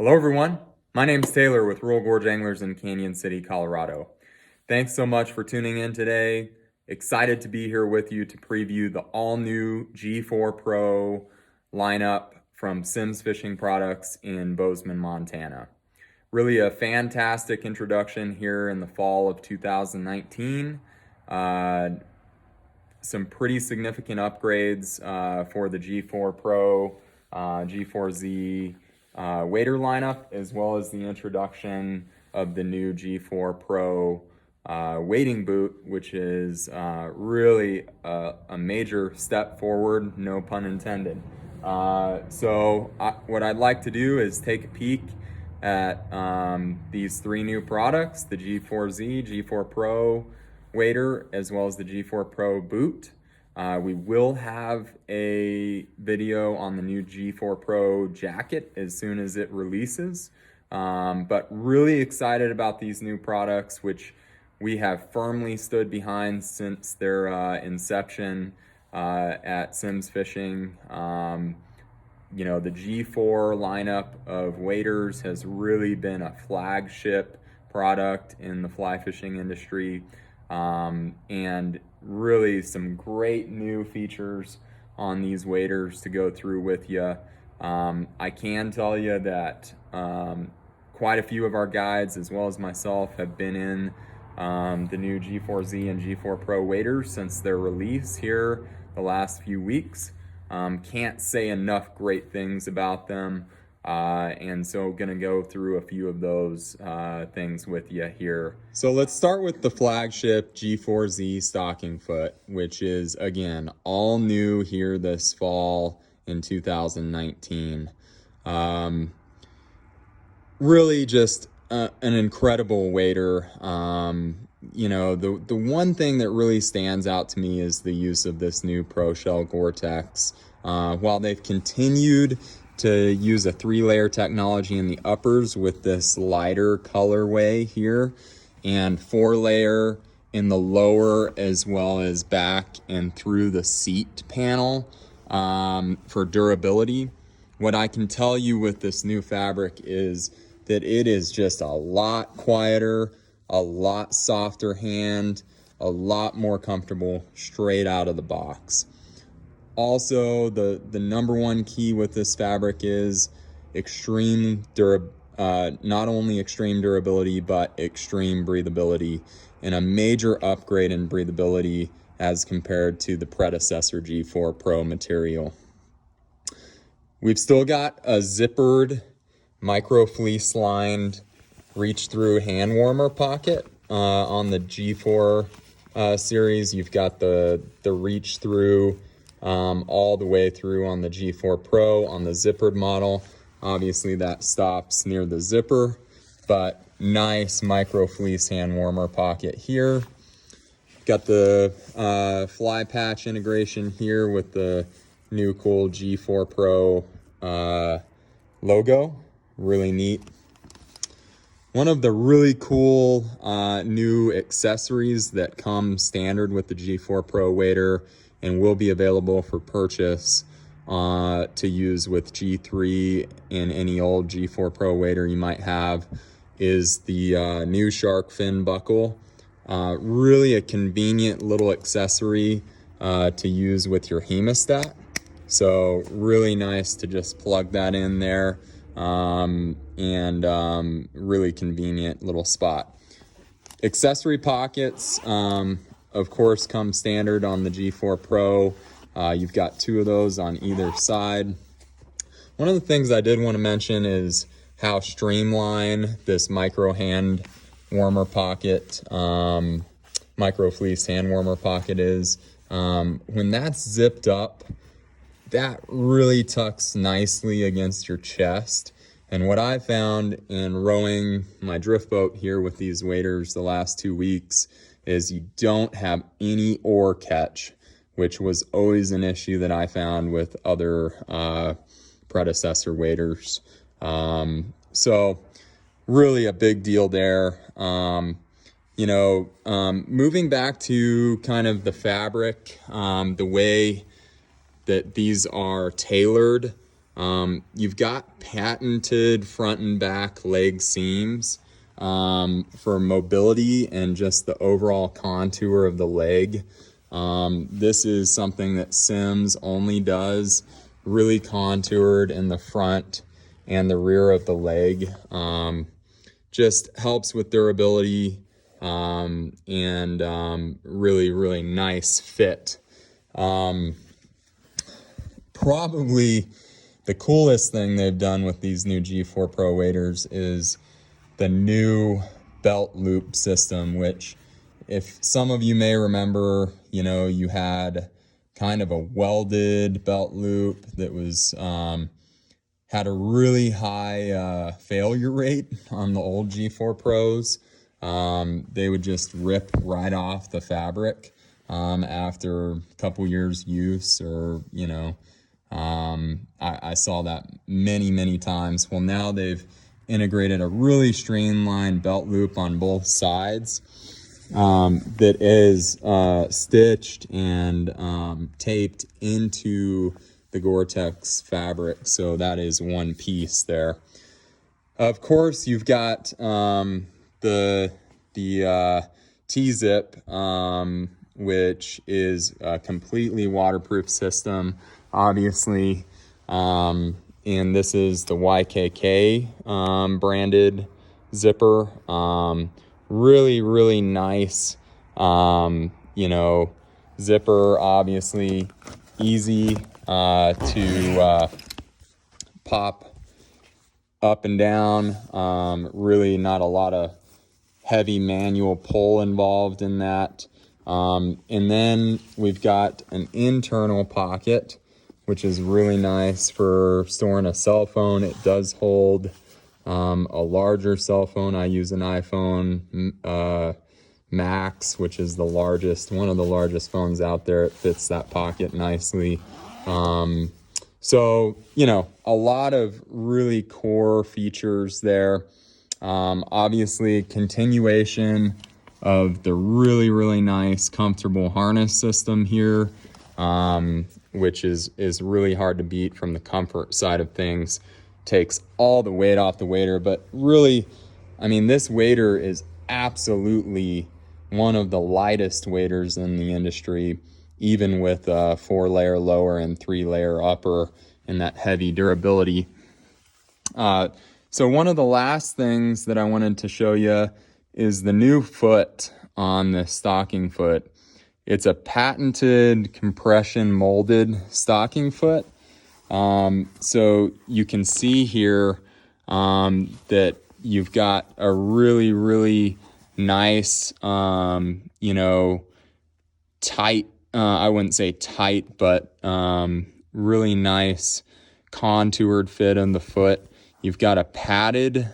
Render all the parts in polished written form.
Hello everyone, my name's Taylor with Rural Gorge Anglers in Canyon City, Colorado. Thanks so much for tuning in today. Excited to be here with you to preview the all-new G4 Pro lineup from Simms Fishing Products in Bozeman, Montana. Really a fantastic introduction here in the fall of 2019. Some pretty significant upgrades for the G4 Pro, G4Z wader lineup, as well as the introduction of the new G4 Pro wading boot, which is really a major step forward, no pun intended. What I'd like to do is take a peek at these three new products, the G4Z, G4 Pro wader, as well as the G4 Pro boot. We will have a video on the new G4 Pro jacket as soon as it releases, but really excited about these new products, which we have firmly stood behind since their inception at Simms Fishing. You know, the G4 lineup of waders has really been a flagship product in the fly fishing industry. And really some great new features on these waders to go through with you. I can tell you that quite a few of our guides, as well as myself, have been in the new G4Z and G4 Pro waders since their release here the last few weeks. Can't say enough great things about them. And so gonna go through a few of those things with you here. So let's start with the flagship G4Z stocking foot, which is again all new here this fall in 2019. Really just an incredible wader. You know, the one thing that really stands out to me is the use of this new Pro Shell Gore-Tex. While they've continued to use a 3-layer technology in the uppers with this lighter colorway here, and 4-layer in the lower as well as back and through the seat panel for durability. What I can tell you with this new fabric is that it is just a lot quieter, a lot softer hand, a lot more comfortable straight out of the box. Also, the number one key with this fabric is not only extreme durability, but extreme breathability, and a major upgrade in breathability as compared to the predecessor G4 Pro material. We've still got a zippered micro fleece lined reach through hand warmer pocket on the G4 series. You've got the reach through all the way through on the G4 Pro. On the zippered model, obviously that stops near the zipper, but nice micro fleece hand warmer pocket here. Got the fly patch integration here with the new cool G4 Pro logo. Really neat. One of the really cool new accessories that come standard with the G4 Pro wader and will be available for purchase to use with G3 and any old G4 Pro wader you might have is the new shark fin buckle. Really a convenient little accessory to use with your hemostat. So really nice to just plug that in there, and really convenient little spot. Accessory pockets, of course, come standard on the G4 Pro. You've got 2 of those on either side. One of the things I did want to mention is how streamlined this micro hand warmer pocket, micro fleece hand warmer pocket is. When that's zipped up, that really tucks nicely against your chest. And what I found in rowing my drift boat here with these waders the last 2 weeks is you don't have any oar catch, which was always an issue that I found with other predecessor waders. So really a big deal there. Moving back to kind of the fabric, the way that these are tailored You've got patented front and back leg seams for mobility and just the overall contour of the leg. This is something that Sims only does, really contoured in the front and the rear of the leg. Just helps with durability and really, really nice fit. Probably the coolest thing they've done with these new G4 Pro waders is the new belt loop system, which, if some of you may remember, you know, you had kind of a welded belt loop that was had a really high failure rate on the old G4 Pros. They would just rip right off the fabric after a couple years use, or, you know, I saw that many times. Well, now they've integrated a really streamlined belt loop on both sides that is stitched and taped into the Gore-Tex fabric, so that is one piece there. Of course, you've got the T-zip, which is a completely waterproof system, obviously, and this is the YKK branded zipper. Really nice, you know, zipper, obviously easy to pop up and down. Really not a lot of heavy manual pull involved in that. And then we've got an internal pocket, which is really nice for storing a cell phone. It does hold a larger cell phone. I use an iPhone Max, which is the largest, one of the largest phones out there. It fits that pocket nicely. So, you know, a lot of really core features there. Obviously, continuation of the really nice, comfortable harness system here, which is really hard to beat from the comfort side of things. Takes all the weight off the wader, but really, I mean, this wader is absolutely one of the lightest waders in the industry, even with a 4-layer lower and 3-layer upper and that heavy durability. So one of the last things that I wanted to show you is the new foot on the stocking foot. It's a patented compression molded stocking foot. So you can see here that you've got a really nice, you know, tight, I wouldn't say tight, but really nice contoured fit on the foot. You've got a padded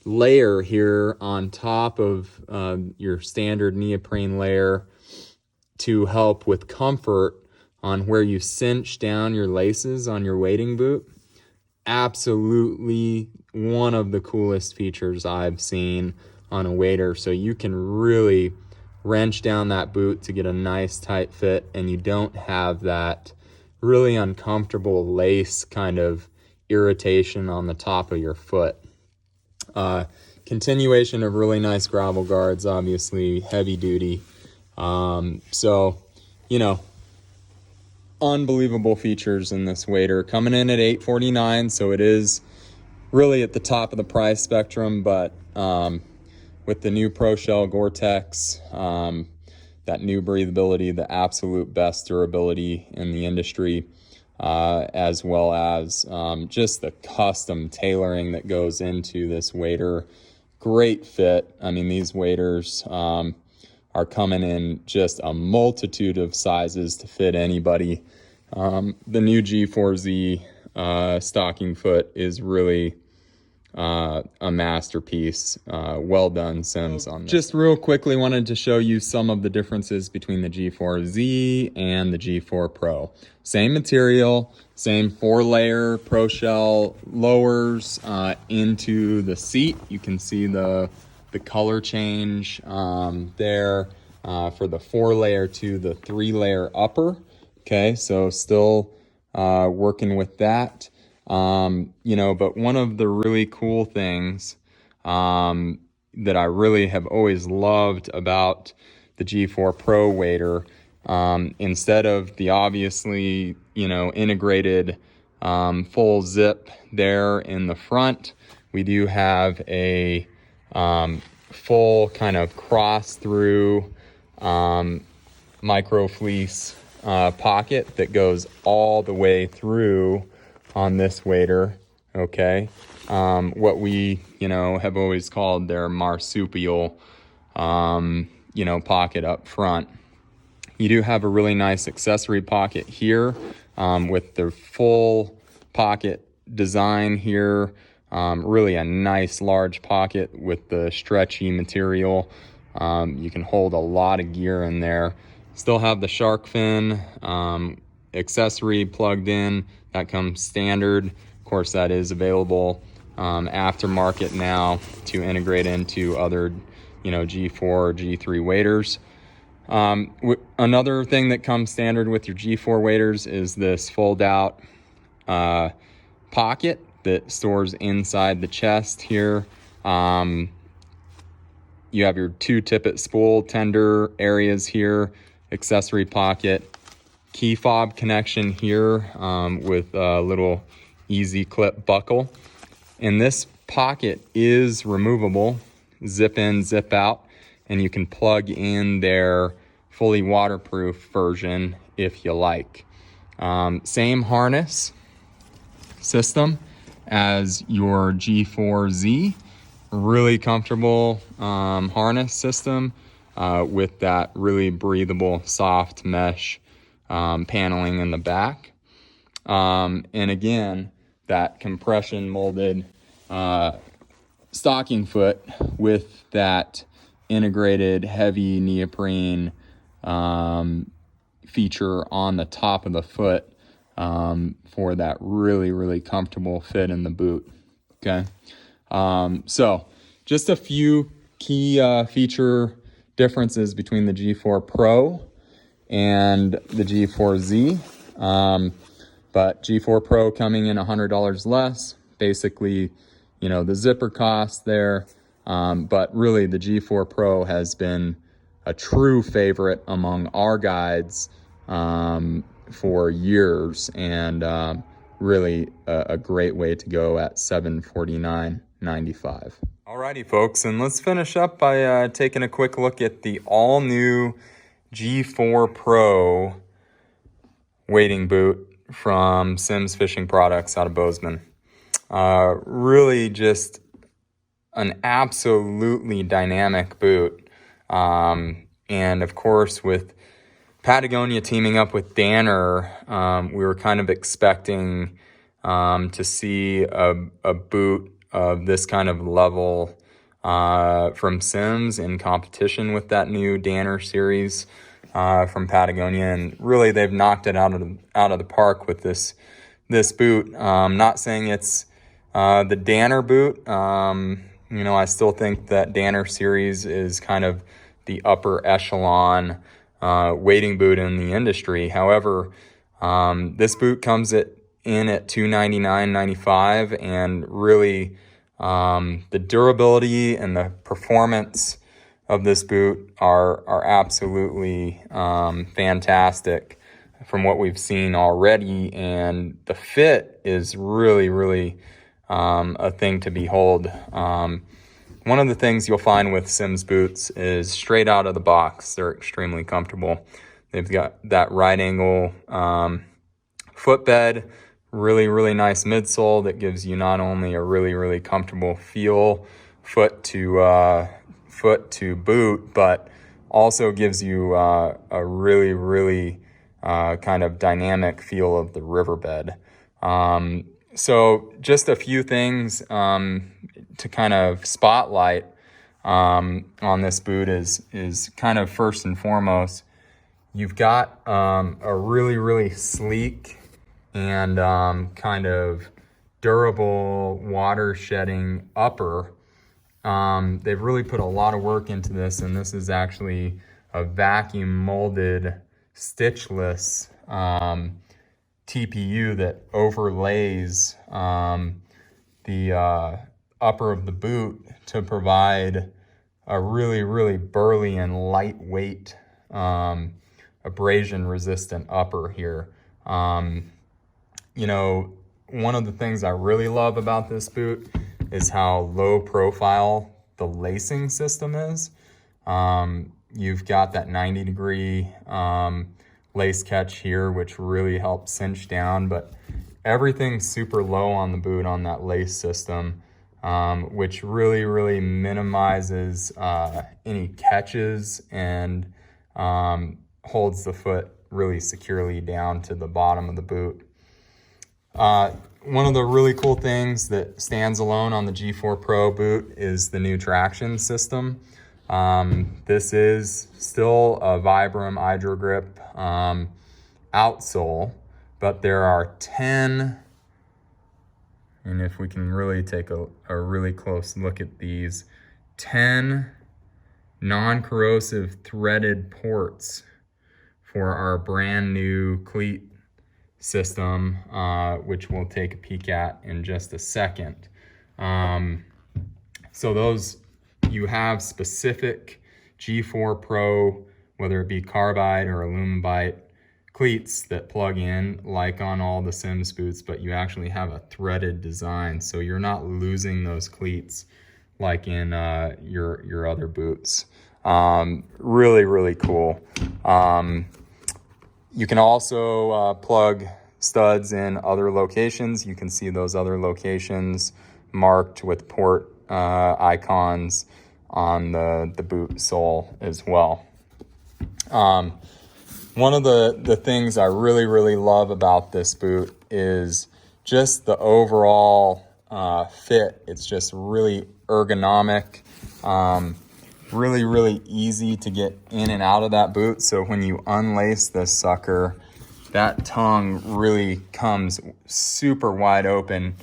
layer here on top of your standard neoprene layer to help with comfort on where you cinch down your laces on your wading boot. Absolutely one of the coolest features I've seen on a wader. So you can really wrench down that boot to get a nice tight fit, and you don't have that really uncomfortable lace kind of irritation on the top of your foot. Continuation of really nice gravel guards, obviously heavy duty. So, you know, unbelievable features in this wader, coming in at $849, so it is really at the top of the price spectrum. But with the new Pro Shell Gore-Tex, that new breathability, the absolute best durability in the industry, as well as just the custom tailoring that goes into this wader. Great fit. I mean, these waders are coming in just a multitude of sizes to fit anybody. The new G4Z stocking foot is really a masterpiece. Well done, Sims, on this. Just real quickly, wanted to show you some of the differences between the G4Z and the G4 Pro. Same material, same 4-layer Pro Shell lowers into the seat. You can see the color change there for the 4-layer to the 3-layer upper. Okay, so still working with that. But one of the really cool things that I really have always loved about the G4 Pro wader, instead of the obviously, integrated full zip there in the front, we do have a full kind of cross through micro fleece pocket that goes all the way through on this wader. Okay. What we, have always called their marsupial, pocket up front. You do have a really nice accessory pocket here with the full pocket design here. Really a nice large pocket with the stretchy material. You can hold a lot of gear in there. Still have the shark fin accessory plugged in. That comes standard. Of course, that is available aftermarket now to integrate into other, G4 or G3 waders. Another thing that comes standard with your G4 waders is this fold out pocket that stores inside the chest here. You have your 2 tippet spool tender areas here, accessory pocket, key fob connection here with a little easy clip buckle. And this pocket is removable, zip in, zip out, and you can plug in their fully waterproof version if you like. Same harness system as your G4Z. Really comfortable harness system with that really breathable, soft mesh paneling in the back. And again, that compression molded stocking foot with that integrated heavy neoprene feature on the top of the foot for that really, really comfortable fit in the boot. Okay. So just a few key feature differences between the G4 Pro and the G4Z. But G4 Pro coming in $100 less, basically, the zipper cost there. But really the G4 Pro has been a true favorite among our guides for years, and really a great way to go at $749.95. Alrighty, folks, and let's finish up by taking a quick look at the all-new G4 Pro wading boot from Simms Fishing Products out of Bozeman. Really just an absolutely dynamic boot. And of course, with Patagonia teaming up with Danner, we were kind of expecting to see a boot of this kind of level from Simms in competition with that new Danner series from Patagonia, and really they've knocked it out of the park with this boot. Not saying it's the Danner boot. I still think that Danner series is kind of the upper echelon wading boot in the industry. However, this boot comes in at $299.95, and really the durability and the performance of this boot are absolutely fantastic from what we've seen already, and the fit is really, really a thing to behold. One of the things you'll find with Simms boots is straight out of the box, they're extremely comfortable. They've got that right angle footbed, really, really nice midsole that gives you not only a really, really comfortable feel foot to boot, but also gives you a really, really kind of dynamic feel of the riverbed. So just a few things to kind of spotlight on this boot is kind of first and foremost, you've got a really, really sleek and kind of durable water shedding upper. They've really put a lot of work into this, and this is actually a vacuum molded stitchless TPU that overlays the upper of the boot to provide a really, really burly and lightweight abrasion resistant upper here. You know, one of the things I really love about this boot is how low profile the lacing system is. You've got that 90-degree lace catch here, which really helps cinch down, but everything's super low on the boot on that lace system, which really, really minimizes any catches and holds the foot really securely down to the bottom of the boot. One of the really cool things that stands alone on the G4 Pro boot is the new traction system. This is still a Vibram Hydrogrip outsole, but there are 10, and if we can really take a really close look at these, 10 non-corrosive threaded ports for our brand new cleat system, which we'll take a peek at in just a second. So those, you have specific G4 Pro, whether it be carbide or alumibite cleats that plug in like on all the Sims boots, but you actually have a threaded design, so you're not losing those cleats like in your other boots. Really, really cool. You can also plug studs in other locations. You can see those other locations marked with port icons on the boot sole as well. One of the things I really, really love about this boot is just the overall fit. It's just really ergonomic, really, really easy to get in and out of that boot. So when you unlace this sucker, that tongue really comes super wide open,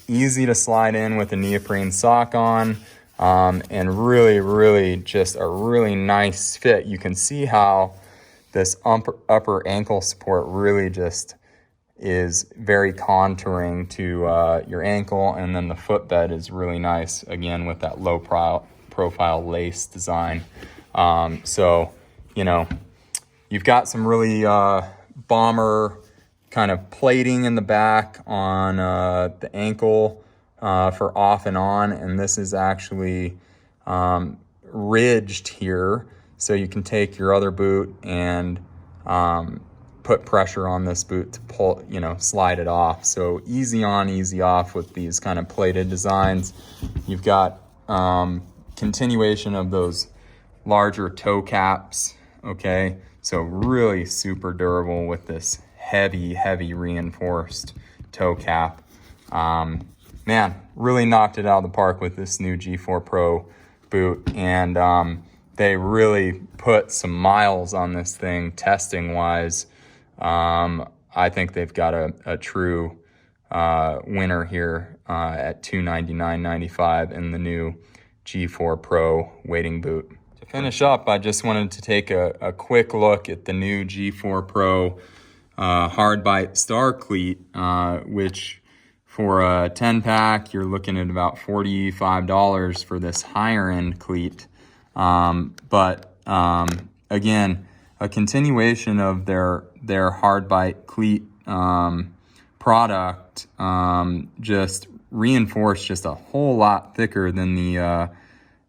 easy to slide in with a neoprene sock on, and really, really just a really nice fit. You can see how this upper ankle support really just is very contouring to your ankle, and then the footbed is really nice, again, with that low profile lace design. So, you know, you've got some really bomber kind of plating in the back on the ankle for off and on, and this is actually ridged here, so you can take your other boot and put pressure on this boot to pull, you know, slide it off. So easy on, easy off with these kind of plated designs. You've got continuation of those larger toe caps, okay? So really super durable with this heavy, heavy reinforced toe cap. Man, really knocked it out of the park with this new G4 Pro boot, and they really put some miles on this thing testing wise. I think they've got a true winner here at $299.95 in the new G4 Pro wading boot. To finish up, I just wanted to take a quick look at the new G4 Pro hard bite star cleat, which for a 10-pack, you're looking at about $45 for this higher end cleat. But again, a continuation of their hard bite cleat product, just reinforced just a whole lot thicker than the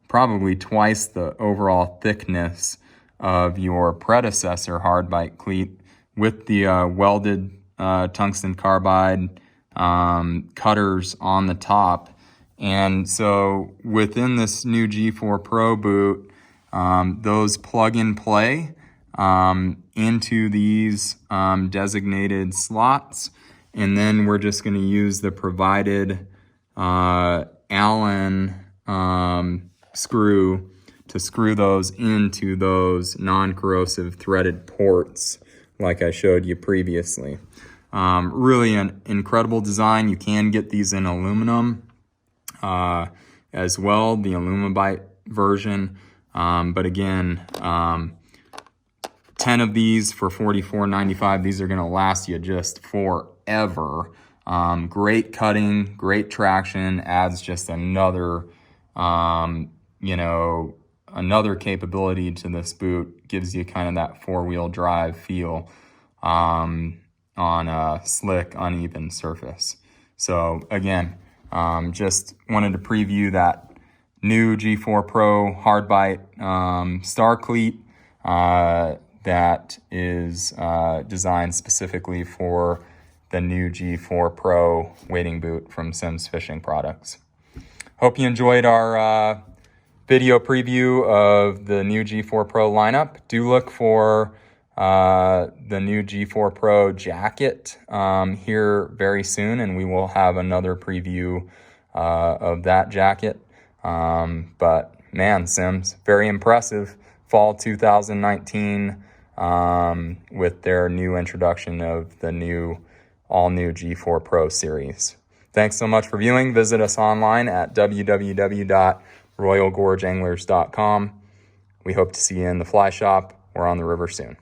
probably twice the overall thickness of your predecessor hard bite cleat, with the welded tungsten carbide cutters on the top. And so within this new G4 Pro boot, those plug and play into these designated slots, and then we're just going to use the provided Allen screw to screw those into those non-corrosive threaded ports like I showed you previously. Really an incredible design. You can get these in aluminum as well, the alumibite version. But again, 10 of these for $44.95. These are going to last you just forever. forever. Great cutting, great traction, adds just another, another capability to this boot, gives you kind of that four-wheel drive feel on a slick, uneven surface. So again, just wanted to preview that new G4 Pro hard bite star cleat that is designed specifically for the new G4 Pro wading boot from Simms Fishing Products. Hope you enjoyed our video preview of the new G4 Pro lineup. Do look for the new G4 Pro jacket here very soon, and we will have another preview of that jacket. But man, Simms, very impressive fall 2019 with their new introduction of the all new G4 Pro series. Thanks so much for viewing. Visit us online at www.royalgorgeanglers.com. We hope to see you in the fly shop or on the river soon.